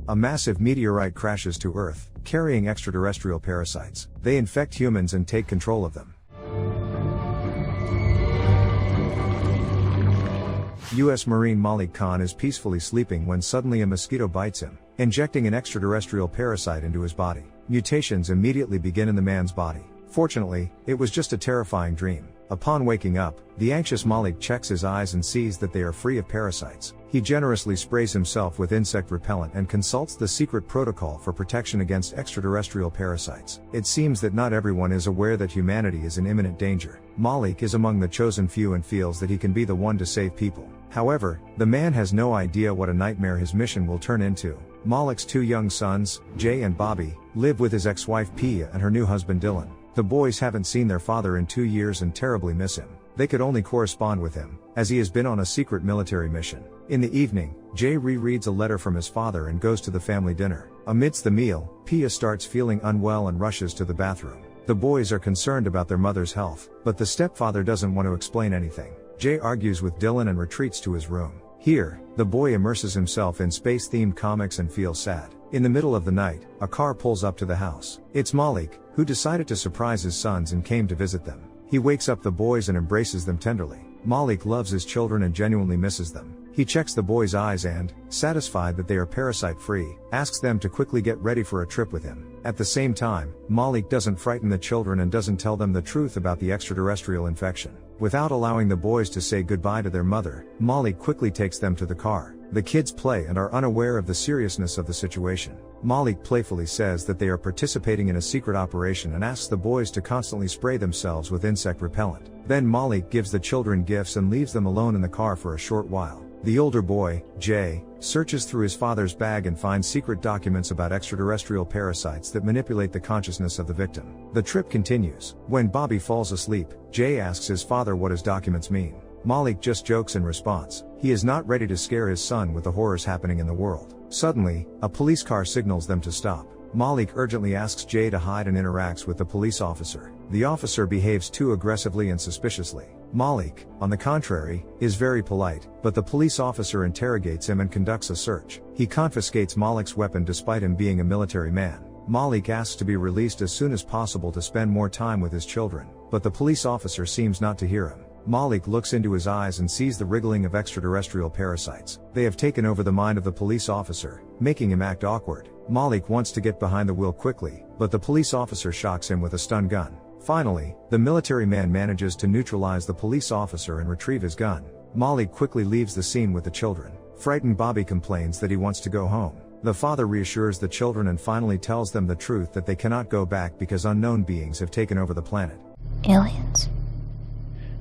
A massive meteorite crashes to Earth, carrying extraterrestrial parasites. They infect humans and take control of them. U.S. Marine Malik Khan is peacefully sleeping when suddenly a mosquito bites him, injecting an extraterrestrial parasite into his body. Mutations immediately begin in the man's body. Fortunately, it was just a terrifying dream. Upon waking up, the anxious Malik checks his eyes and sees that they are free of parasites. He generously sprays himself with insect repellent and consults the secret protocol for protection against extraterrestrial parasites. It seems that not everyone is aware that humanity is in imminent danger. Malik is among the chosen few and feels that he can be the one to save people. However, the man has no idea what a nightmare his mission will turn into. Malik's two young sons, Jay and Bobby, live with his ex-wife Pia and her new husband Dylan. The boys haven't seen their father in 2 years and terribly miss him. They could only correspond with him, as he has been on a secret military mission. In the evening, Jay rereads a letter from his father and goes to the family dinner. Amidst the meal, Pia starts feeling unwell and rushes to the bathroom. The boys are concerned about their mother's health, but the stepfather doesn't want to explain anything. Jay argues with Dylan and retreats to his room. Here, the boy immerses himself in space-themed comics and feels sad. In the middle of the night, a car pulls up to the house. It's Malik, who decided to surprise his sons and came to visit them. He wakes up the boys and embraces them tenderly. Malik loves his children and genuinely misses them. He checks the boys' eyes and, satisfied that they are parasite-free, asks them to quickly get ready for a trip with him. At the same time, Malik doesn't frighten the children and doesn't tell them the truth about the extraterrestrial infection. Without allowing the boys to say goodbye to their mother, Malik quickly takes them to the car. The kids play and are unaware of the seriousness of the situation. Malik playfully says that they are participating in a secret operation and asks the boys to constantly spray themselves with insect repellent. Then Malik gives the children gifts and leaves them alone in the car for a short while. The older boy, Jay, searches through his father's bag and finds secret documents about extraterrestrial parasites that manipulate the consciousness of the victim. The trip continues. When Bobby falls asleep, Jay asks his father what his documents mean. Malik just jokes in response. He is not ready to scare his son with the horrors happening in the world. Suddenly, a police car signals them to stop. Malik urgently asks Jay to hide and interacts with the police officer. The officer behaves too aggressively and suspiciously. Malik, on the contrary, is very polite, but the police officer interrogates him and conducts a search. He confiscates Malik's weapon despite him being a military man. Malik asks to be released as soon as possible to spend more time with his children, but the police officer seems not to hear him. Malik looks into his eyes and sees the wriggling of extraterrestrial parasites. They have taken over the mind of the police officer, making him act awkward. Malik wants to get behind the wheel quickly, but the police officer shocks him with a stun gun. Finally, the military man manages to neutralize the police officer and retrieve his gun. Malik quickly leaves the scene with the children. Frightened Bobby complains that he wants to go home. The father reassures the children and finally tells them the truth that they cannot go back because unknown beings have taken over the planet. Aliens?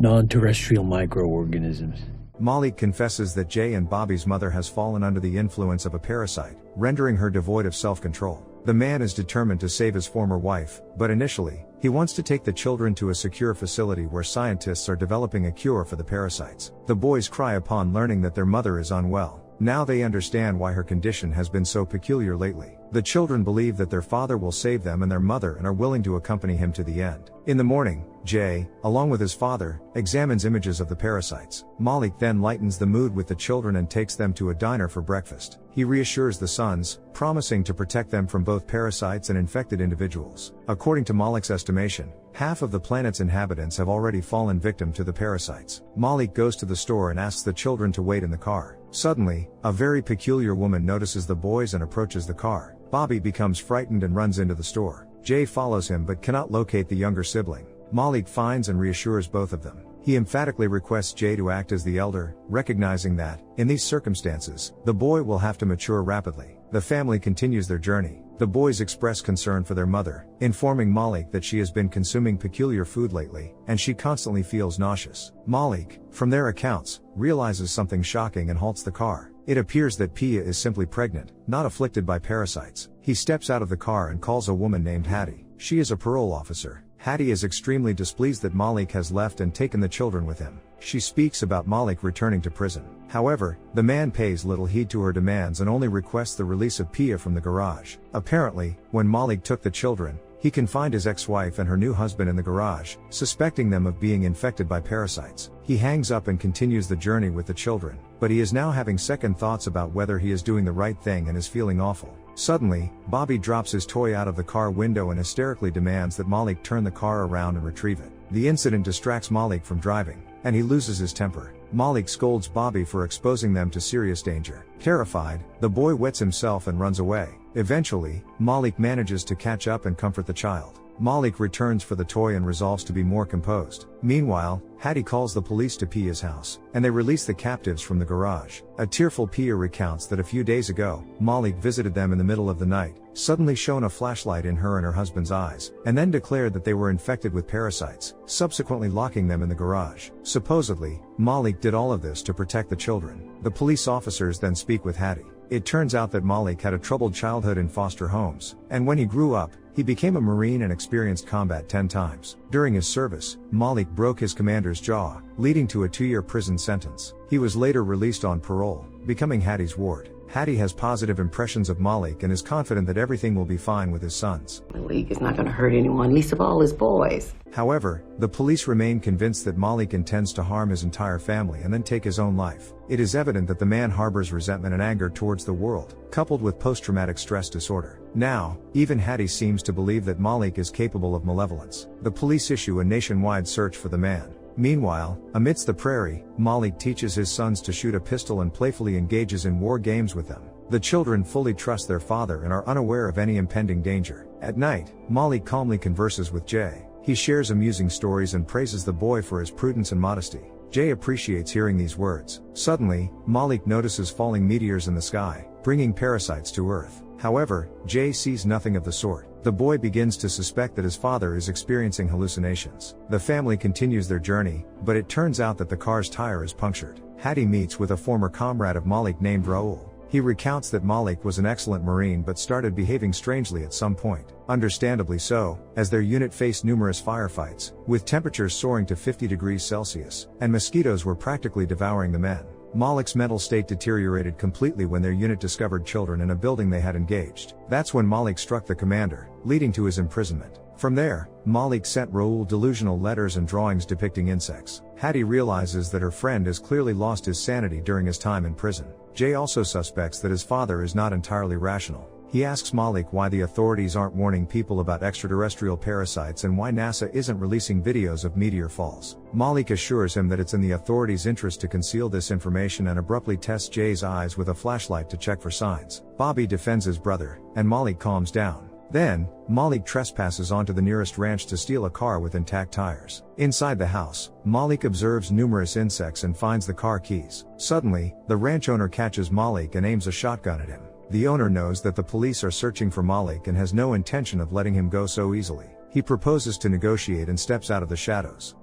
Non-terrestrial microorganisms. Malik confesses that Jay and Bobby's mother has fallen under the influence of a parasite, rendering her devoid of self-control. The man is determined to save his former wife, but initially, he wants to take the children to a secure facility where scientists are developing a cure for the parasites. The boys cry upon learning that their mother is unwell. Now they understand why her condition has been so peculiar lately. The children believe that their father will save them and their mother and are willing to accompany him to the end. In the morning, Jay, along with his father, examines images of the parasites. Malik then lightens the mood with the children and takes them to a diner for breakfast. He reassures the sons, promising to protect them from both parasites and infected individuals. According to Malik's estimation, half of the planet's inhabitants have already fallen victim to the parasites. Malik goes to the store and asks the children to wait in the car. Suddenly, a very peculiar woman notices the boys and approaches the car. Bobby becomes frightened and runs into the store. Jay follows him but cannot locate the younger sibling. Malik finds and reassures both of them. He emphatically requests Jay to act as the elder, recognizing that, in these circumstances, the boy will have to mature rapidly. The family continues their journey. The boys express concern for their mother, informing Malik that she has been consuming peculiar food lately, and she constantly feels nauseous. Malik, from their accounts, realizes something shocking and halts the car. It appears that Pia is simply pregnant, not afflicted by parasites. He steps out of the car and calls a woman named Hattie. She is a parole officer. Hattie is extremely displeased that Malik has left and taken the children with him. She speaks about Malik returning to prison. However, the man pays little heed to her demands and only requests the release of Pia from the garage. Apparently, when Malik took the children, He can find his ex-wife and her new husband in the garage, suspecting them of being infected by parasites. He hangs up and continues the journey with the children, but he is now having second thoughts about whether he is doing the right thing and is feeling awful. Suddenly, Bobby drops his toy out of the car window and hysterically demands that Malik turn the car around and retrieve it. The incident distracts Malik from driving, and he loses his temper. Malik scolds Bobby for exposing them to serious danger. Terrified, the boy wets himself and runs away. Eventually, Malik manages to catch up and comfort the child. Malik returns for the toy and resolves to be more composed. Meanwhile, Hattie calls the police to Pia's house, and they release the captives from the garage. A tearful Pia recounts that a few days ago, Malik visited them in the middle of the night, suddenly shone a flashlight in her and her husband's eyes, and then declared that they were infected with parasites, subsequently locking them in the garage. Supposedly, Malik did all of this to protect the children. The police officers then speak with Hattie. It turns out that Malik had a troubled childhood in foster homes, and when he grew up, he became a Marine and experienced combat 10 times. During his service, Malik broke his commander's jaw, leading to a 2-year prison sentence. He was later released on parole, becoming Hattie's ward. Hattie has positive impressions of Malik and is confident that everything will be fine with his sons. Malik is not going to hurt anyone, least of all his boys. However, the police remain convinced that Malik intends to harm his entire family and then take his own life. It is evident that the man harbors resentment and anger towards the world, coupled with post-traumatic stress disorder. Now, even Hattie seems to believe that Malik is capable of malevolence. The police issue a nationwide search for the man. Meanwhile, amidst the prairie, Malik teaches his sons to shoot a pistol and playfully engages in war games with them. The children fully trust their father and are unaware of any impending danger. At night, Malik calmly converses with Jay. He shares amusing stories and praises the boy for his prudence and modesty. Jay appreciates hearing these words. Suddenly, Malik notices falling meteors in the sky, bringing parasites to Earth. However, Jay sees nothing of the sort. The boy begins to suspect that his father is experiencing hallucinations. The family continues their journey, but it turns out that the car's tire is punctured. Hattie meets with a former comrade of Malik named Raul. He recounts that Malik was an excellent Marine but started behaving strangely at some point. Understandably so, as their unit faced numerous firefights, with temperatures soaring to 50 degrees Celsius, and mosquitoes were practically devouring the men. Malik's mental state deteriorated completely when their unit discovered children in a building they had engaged. That's when Malik struck the commander, leading to his imprisonment. From there, Malik sent Raul delusional letters and drawings depicting insects. Hattie realizes that her friend has clearly lost his sanity during his time in prison. Jay also suspects that his father is not entirely rational. He asks Malik why the authorities aren't warning people about extraterrestrial parasites and why NASA isn't releasing videos of meteor falls. Malik assures him that it's in the authorities' interest to conceal this information and abruptly tests Jay's eyes with a flashlight to check for signs. Bobby defends his brother, and Malik calms down. Then, Malik trespasses onto the nearest ranch to steal a car with intact tires. Inside the house, Malik observes numerous insects and finds the car keys. Suddenly, the ranch owner catches Malik and aims a shotgun at him. The owner knows that the police are searching for Malik and has no intention of letting him go so easily. He proposes to negotiate and steps out of the shadows.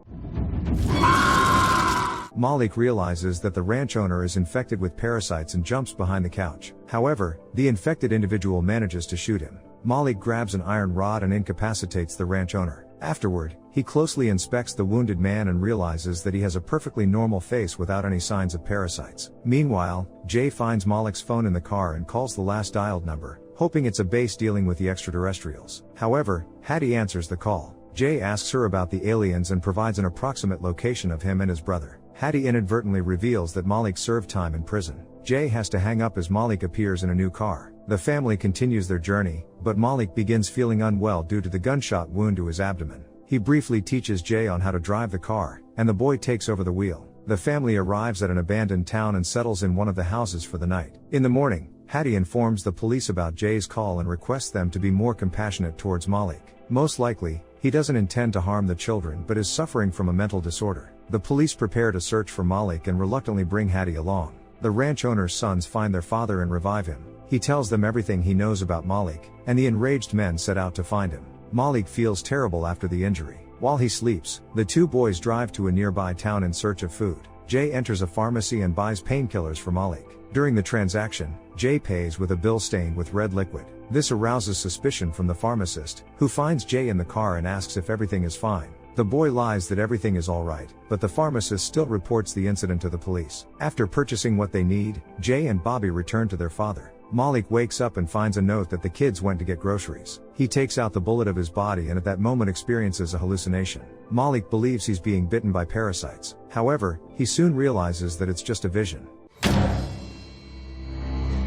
Malik realizes that the ranch owner is infected with parasites and jumps behind the couch. However, the infected individual manages to shoot him. Malik grabs an iron rod and incapacitates the ranch owner. Afterward, he closely inspects the wounded man and realizes that he has a perfectly normal face without any signs of parasites. Meanwhile, Jay finds Malik's phone in the car and calls the last dialed number, hoping it's a base dealing with the extraterrestrials. However, Hattie answers the call. Jay asks her about the aliens and provides an approximate location of him and his brother. Hattie inadvertently reveals that Malik served time in prison. Jay has to hang up as Malik appears in a new car. The family continues their journey, but Malik begins feeling unwell due to the gunshot wound to his abdomen. He briefly teaches Jay on how to drive the car, and the boy takes over the wheel. The family arrives at an abandoned town and settles in one of the houses for the night. In the morning, Hattie informs the police about Jay's call and requests them to be more compassionate towards Malik. Most likely, he doesn't intend to harm the children but is suffering from a mental disorder. The police prepare to search for Malik and reluctantly bring Hattie along. The ranch owner's sons find their father and revive him. He tells them everything he knows about Malik, and the enraged men set out to find him. Malik feels terrible after the injury. While he sleeps, the two boys drive to a nearby town in search of food. Jay enters a pharmacy and buys painkillers for Malik. During the transaction, Jay pays with a bill stained with red liquid. This arouses suspicion from the pharmacist, who finds Jay in the car and asks if everything is fine. The boy lies that everything is alright, but the pharmacist still reports the incident to the police. After purchasing what they need, Jay and Bobby return to their father. Malik wakes up and finds a note that the kids went to get groceries. He takes out the bullet of his body and at that moment experiences a hallucination. Malik believes he's being bitten by parasites. However, he soon realizes that it's just a vision.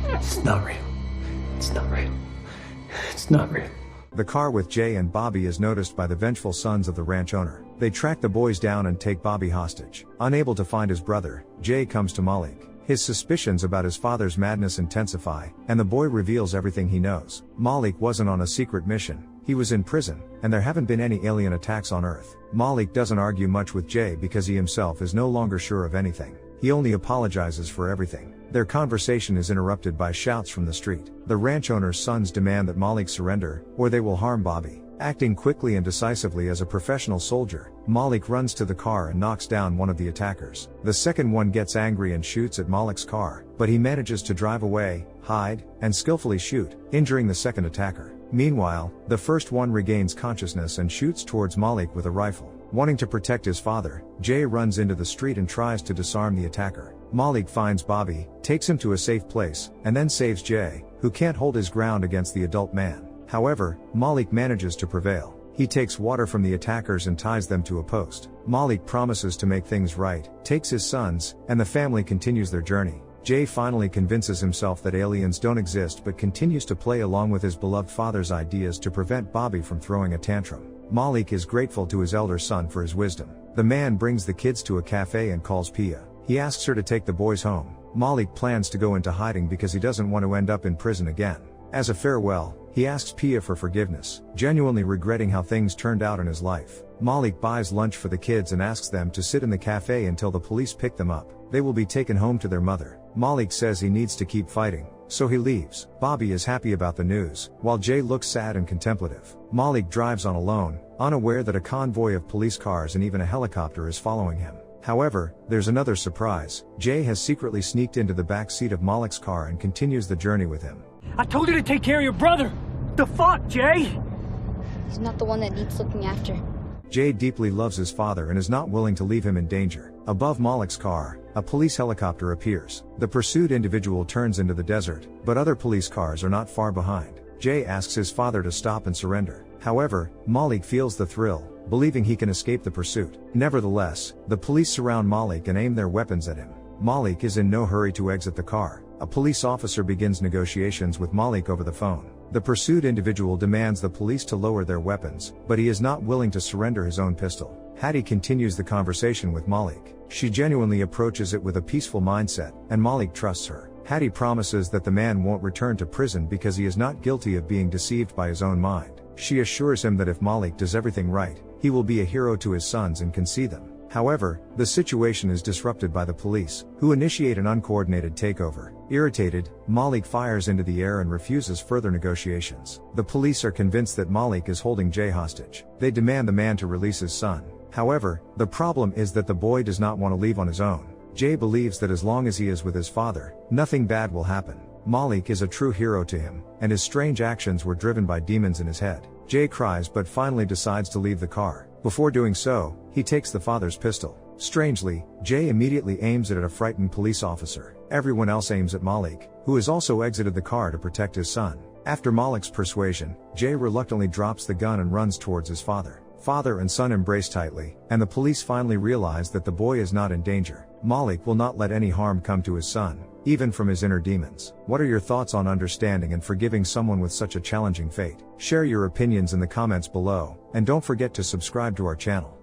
It's not real. It's not real. It's not real. The car with Jay and Bobby is noticed by the vengeful sons of the ranch owner. They track the boys down and take Bobby hostage. Unable to find his brother, Jay comes to Malik. His suspicions about his father's madness intensify, and the boy reveals everything he knows. Malik wasn't on a secret mission, he was in prison, and there haven't been any alien attacks on Earth. Malik doesn't argue much with Jay because he himself is no longer sure of anything. He only apologizes for everything. Their conversation is interrupted by shouts from the street. The ranch owner's sons demand that Malik surrender, or they will harm Bobby. Acting quickly and decisively as a professional soldier, Malik runs to the car and knocks down one of the attackers. The second one gets angry and shoots at Malik's car, but he manages to drive away, hide, and skillfully shoot, injuring the second attacker. Meanwhile, the first one regains consciousness and shoots towards Malik with a rifle. Wanting to protect his father, Jay runs into the street and tries to disarm the attacker. Malik finds Bobby, takes him to a safe place, and then saves Jay, who can't hold his ground against the adult man. However, Malik manages to prevail. He takes water from the attackers and ties them to a post. Malik promises to make things right, takes his sons, and the family continues their journey. Jay finally convinces himself that aliens don't exist but continues to play along with his beloved father's ideas to prevent Bobby from throwing a tantrum. Malik is grateful to his elder son for his wisdom. The man brings the kids to a cafe and calls Pia. He asks her to take the boys home. Malik plans to go into hiding because he doesn't want to end up in prison again. As a farewell, he asks Pia for forgiveness, genuinely regretting how things turned out in his life. Malik buys lunch for the kids and asks them to sit in the cafe until the police pick them up. They will be taken home to their mother. Malik says he needs to keep fighting, so he leaves. Bobby is happy about the news, while Jay looks sad and contemplative. Malik drives on alone, unaware that a convoy of police cars and even a helicopter is following him. However, there's another surprise. Jay has secretly sneaked into the back seat of Malik's car and continues the journey with him. I told you to take care of your brother! The fuck, Jay? He's not the one that needs looking after. Jay deeply loves his father and is not willing to leave him in danger. Above Malik's car, a police helicopter appears. The pursued individual turns into the desert, but other police cars are not far behind. Jay asks his father to stop and surrender. However, Malik feels the thrill, believing he can escape the pursuit. Nevertheless, the police surround Malik and aim their weapons at him. Malik is in no hurry to exit the car. A police officer begins negotiations with Malik over the phone. The pursued individual demands the police to lower their weapons, but he is not willing to surrender his own pistol. Hattie continues the conversation with Malik. She genuinely approaches it with a peaceful mindset, and Malik trusts her. Hattie promises that the man won't return to prison because he is not guilty of being deceived by his own mind. She assures him that if Malik does everything right, he will be a hero to his sons and can see them. However, the situation is disrupted by the police, who initiate an uncoordinated takeover. Irritated, Malik fires into the air and refuses further negotiations. The police are convinced that Malik is holding Jay hostage. They demand the man to release his son. However, the problem is that the boy does not want to leave on his own. Jay believes that as long as he is with his father, nothing bad will happen. Malik is a true hero to him, and his strange actions were driven by demons in his head. Jay cries but finally decides to leave the car. Before doing so, he takes the father's pistol. Strangely, Jay immediately aims it at a frightened police officer. Everyone else aims at Malik, who has also exited the car to protect his son. After Malik's persuasion, Jay reluctantly drops the gun and runs towards his father. Father and son embrace tightly, and the police finally realize that the boy is not in danger. Malik will not let any harm come to his son, even from his inner demons. What are your thoughts on understanding and forgiving someone with such a challenging fate? Share your opinions in the comments below, and don't forget to subscribe to our channel.